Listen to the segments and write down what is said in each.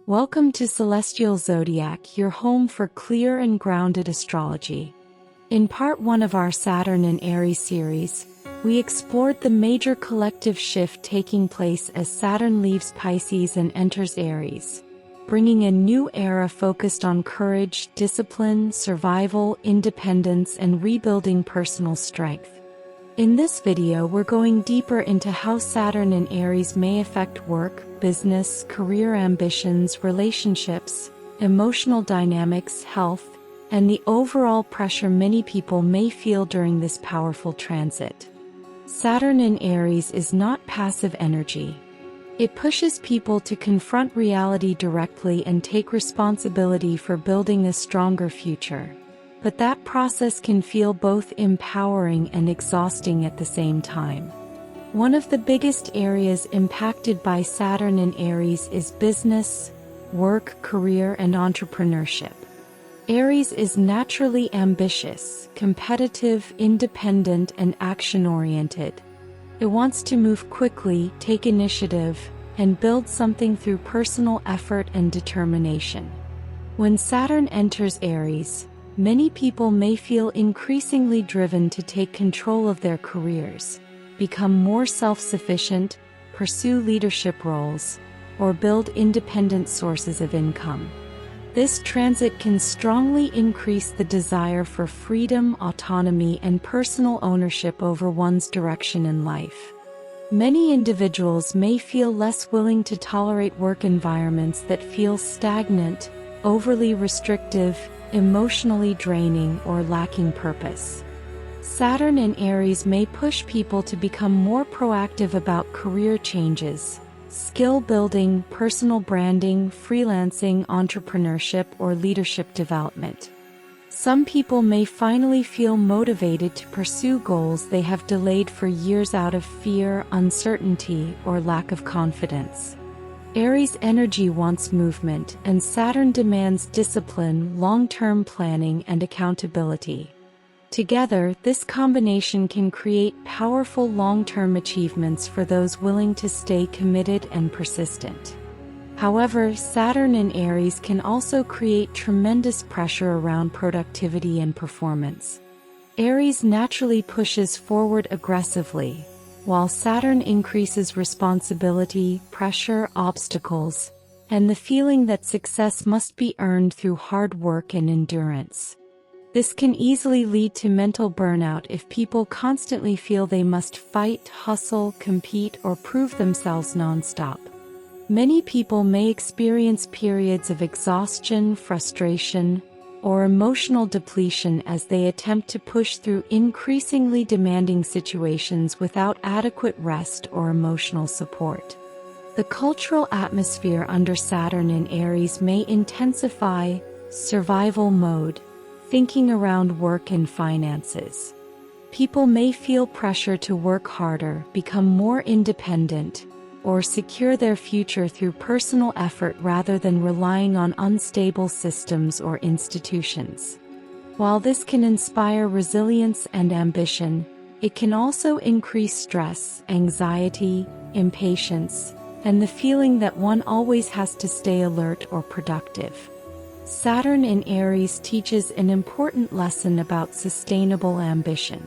Welcome to Celestial Zodiac, your home for clear and grounded astrology. In part 1 of our Saturn and Aries series, we explored the major collective shift taking place as Saturn leaves Pisces and enters Aries, bringing a new era focused on courage, discipline, survival, independence, and rebuilding personal strength. In this video, we're going deeper into how Saturn and Aries may affect work, business, career ambitions, relationships, emotional dynamics, health, and the overall pressure many people may feel during this powerful transit. Saturn in Aries is not passive energy. It pushes people to confront reality directly and take responsibility for building a stronger future. But that process can feel both empowering and exhausting at the same time. One of the biggest areas impacted by Saturn in Aries is business, work, career, and entrepreneurship. Aries is naturally ambitious, competitive, independent, and action-oriented. It wants to move quickly, take initiative, and build something through personal effort and determination. When Saturn enters Aries, many people may feel increasingly driven to take control of their careers, become more self-sufficient, pursue leadership roles, or build independent sources of income. This transit can strongly increase the desire for freedom, autonomy, and personal ownership over one's direction in life. Many individuals may feel less willing to tolerate work environments that feel stagnant, overly restrictive, emotionally draining, or lacking purpose. Saturn in Aries may push people to become more proactive about career changes, skill building, personal branding, freelancing, entrepreneurship, or leadership development. Some people may finally feel motivated to pursue goals they have delayed for years out of fear, uncertainty, or lack of confidence. Aries energy wants movement, and Saturn demands discipline, long-term planning, and accountability. Together, this combination can create powerful long-term achievements for those willing to stay committed and persistent. However, Saturn in Aries can also create tremendous pressure around productivity and performance. Aries naturally pushes forward aggressively, while Saturn increases responsibility, pressure, obstacles, and the feeling that success must be earned through hard work and endurance. This can easily lead to mental burnout if people constantly feel they must fight, hustle, compete, or prove themselves nonstop. Many people may experience periods of exhaustion, frustration, or emotional depletion as they attempt to push through increasingly demanding situations without adequate rest or emotional support. The cultural atmosphere under Saturn in Aries may intensify survival mode, thinking around work and finances. People may feel pressure to work harder, become more independent, or secure their future through personal effort rather than relying on unstable systems or institutions. While this can inspire resilience and ambition, it can also increase stress, anxiety, impatience, and the feeling that one always has to stay alert or productive. Saturn in Aries teaches an important lesson about sustainable ambition.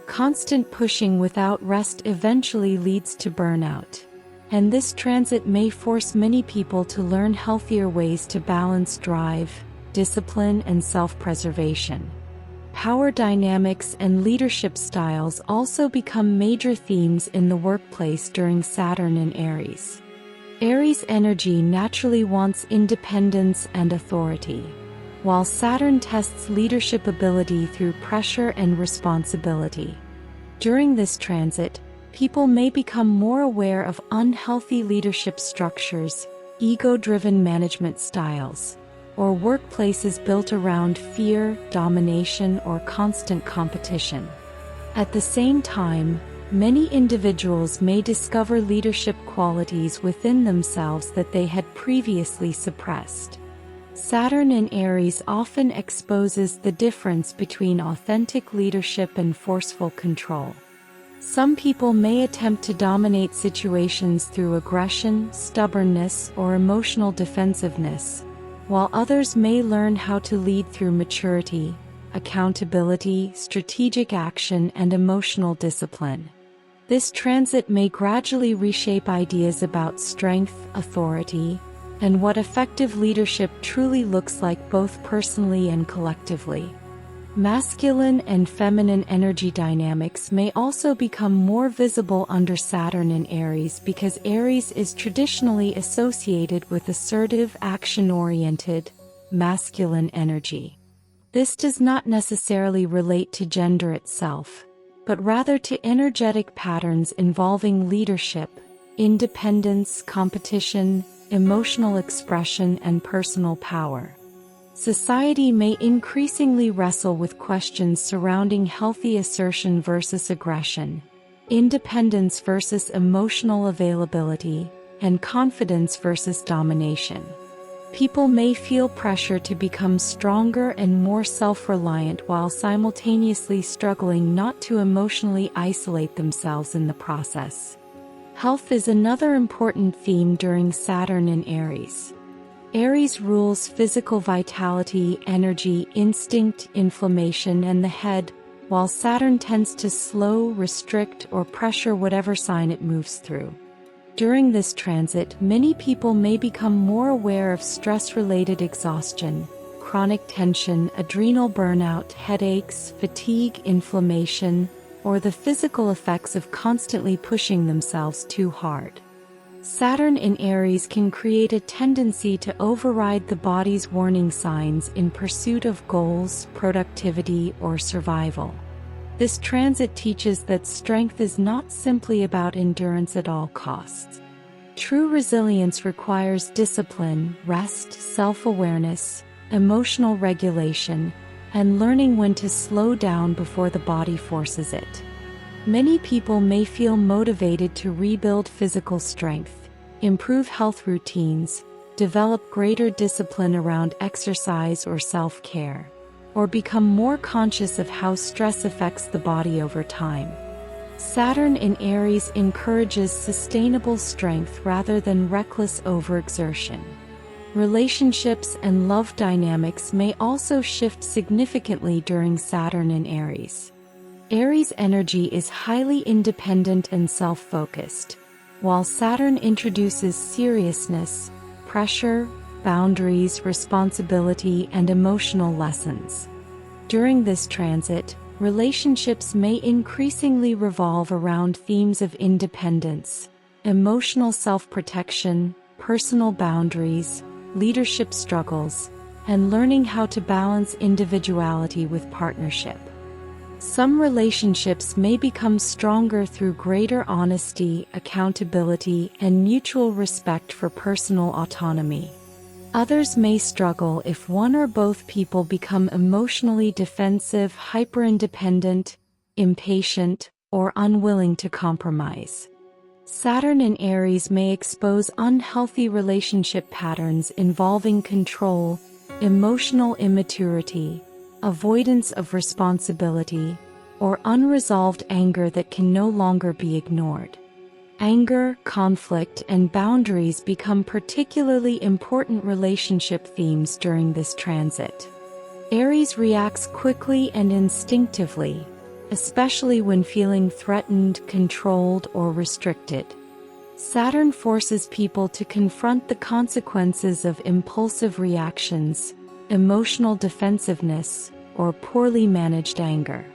Constant pushing without rest eventually leads to burnout, and this transit may force many people to learn healthier ways to balance drive, discipline, and self-preservation. Power dynamics and leadership styles also become major themes in the workplace during Saturn in Aries. Aries energy naturally wants independence and authority, while Saturn tests leadership ability through pressure and responsibility. During this transit, people may become more aware of unhealthy leadership structures, ego-driven management styles, or workplaces built around fear, domination, or constant competition. At the same time, many individuals may discover leadership qualities within themselves that they had previously suppressed. Saturn in Aries often exposes the difference between authentic leadership and forceful control. Some people may attempt to dominate situations through aggression, stubbornness, or emotional defensiveness, while others may learn how to lead through maturity, accountability, strategic action, and emotional discipline. This transit may gradually reshape ideas about strength, authority, and what effective leadership truly looks like both personally and collectively. Masculine and feminine energy dynamics may also become more visible under Saturn in Aries because Aries is traditionally associated with assertive, action-oriented, masculine energy. This does not necessarily relate to gender itself, but rather to energetic patterns involving leadership, independence, competition, emotional expression, and personal power. Society may increasingly wrestle with questions surrounding healthy assertion versus aggression, independence versus emotional availability, and confidence versus domination. People may feel pressure to become stronger and more self-reliant while simultaneously struggling not to emotionally isolate themselves in the process. Health is another important theme during Saturn in Aries. Aries rules physical vitality, energy, instinct, inflammation, and the head, while Saturn tends to slow, restrict, or pressure whatever sign it moves through. During this transit, many people may become more aware of stress-related exhaustion, chronic tension, adrenal burnout, headaches, fatigue, inflammation, or the physical effects of constantly pushing themselves too hard. Saturn in Aries can create a tendency to override the body's warning signs in pursuit of goals, productivity, or survival. This transit teaches that strength is not simply about endurance at all costs. True resilience requires discipline, rest, self-awareness, emotional regulation, and learning when to slow down before the body forces it. Many people may feel motivated to rebuild physical strength, improve health routines, develop greater discipline around exercise or self-care, or become more conscious of how stress affects the body over time. Saturn in Aries encourages sustainable strength rather than reckless overexertion. Relationships and love dynamics may also shift significantly during Saturn in Aries. Aries energy is highly independent and self-focused, while Saturn introduces seriousness, pressure, boundaries, responsibility, and emotional lessons. During this transit, relationships may increasingly revolve around themes of independence, emotional self-protection, personal boundaries, leadership struggles, and learning how to balance individuality with partnership. Some relationships may become stronger through greater honesty, accountability, and mutual respect for personal autonomy. Others may struggle if one or both people become emotionally defensive, hyper-independent, impatient, or unwilling to compromise. Saturn in Aries may expose unhealthy relationship patterns involving control, emotional immaturity, avoidance of responsibility, or unresolved anger that can no longer be ignored. Anger, conflict, and boundaries become particularly important relationship themes during this transit. Aries reacts quickly and instinctively, especially when feeling threatened, controlled, or restricted. Saturn forces people to confront the consequences of impulsive reactions, emotional defensiveness, or poorly managed anger.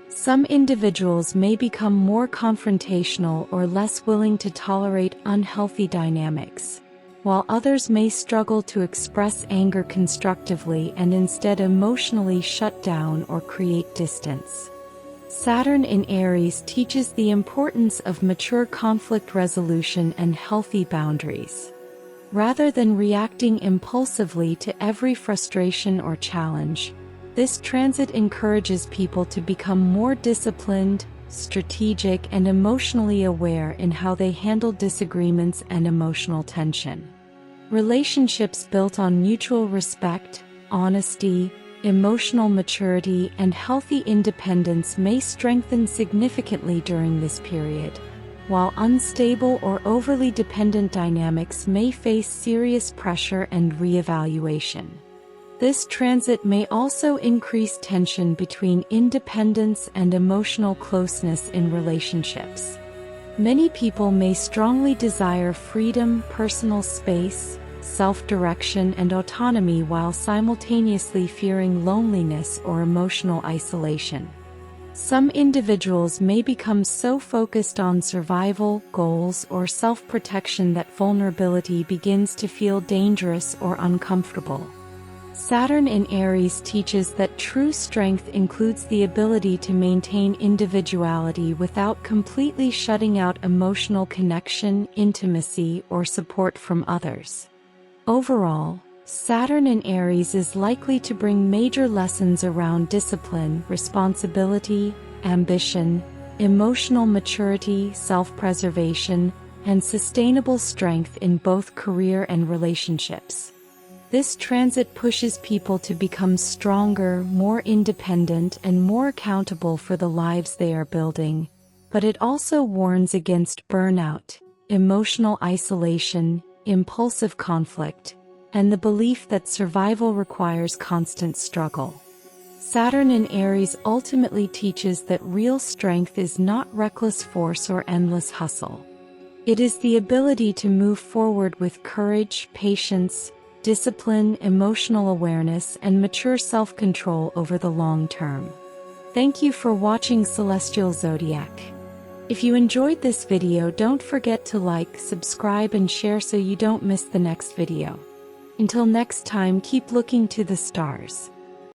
Some individuals may become more confrontational or less willing to tolerate unhealthy dynamics, while others may struggle to express anger constructively and instead emotionally shut down or create distance. Saturn in Aries teaches the importance of mature conflict resolution and healthy boundaries. Rather than reacting impulsively to every frustration or challenge, this transit encourages people to become more disciplined, strategic, and emotionally aware in how they handle disagreements and emotional tension. Relationships built on mutual respect, honesty, emotional maturity, and healthy independence may strengthen significantly during this period, while unstable or overly dependent dynamics may face serious pressure and reevaluation. This transit may also increase tension between independence and emotional closeness in relationships. Many people may strongly desire freedom, personal space, self-direction, and autonomy while simultaneously fearing loneliness or emotional isolation. Some individuals may become so focused on survival, goals, or self-protection that vulnerability begins to feel dangerous or uncomfortable. Saturn in Aries teaches that true strength includes the ability to maintain individuality without completely shutting out emotional connection, intimacy, or support from others. Overall, Saturn in Aries is likely to bring major lessons around discipline, responsibility, ambition, emotional maturity, self-preservation, and sustainable strength in both career and relationships. This transit pushes people to become stronger, more independent, and more accountable for the lives they are building, but it also warns against burnout, emotional isolation, impulsive conflict, and the belief that survival requires constant struggle. Saturn in Aries ultimately teaches that real strength is not reckless force or endless hustle. It is the ability to move forward with courage, patience, discipline, emotional awareness, and mature self-control over the long term. Thank you for watching Celestial Zodiac. If you enjoyed this video, don't forget to like, subscribe, and share so you don't miss the next video. Until next time, keep looking to the stars.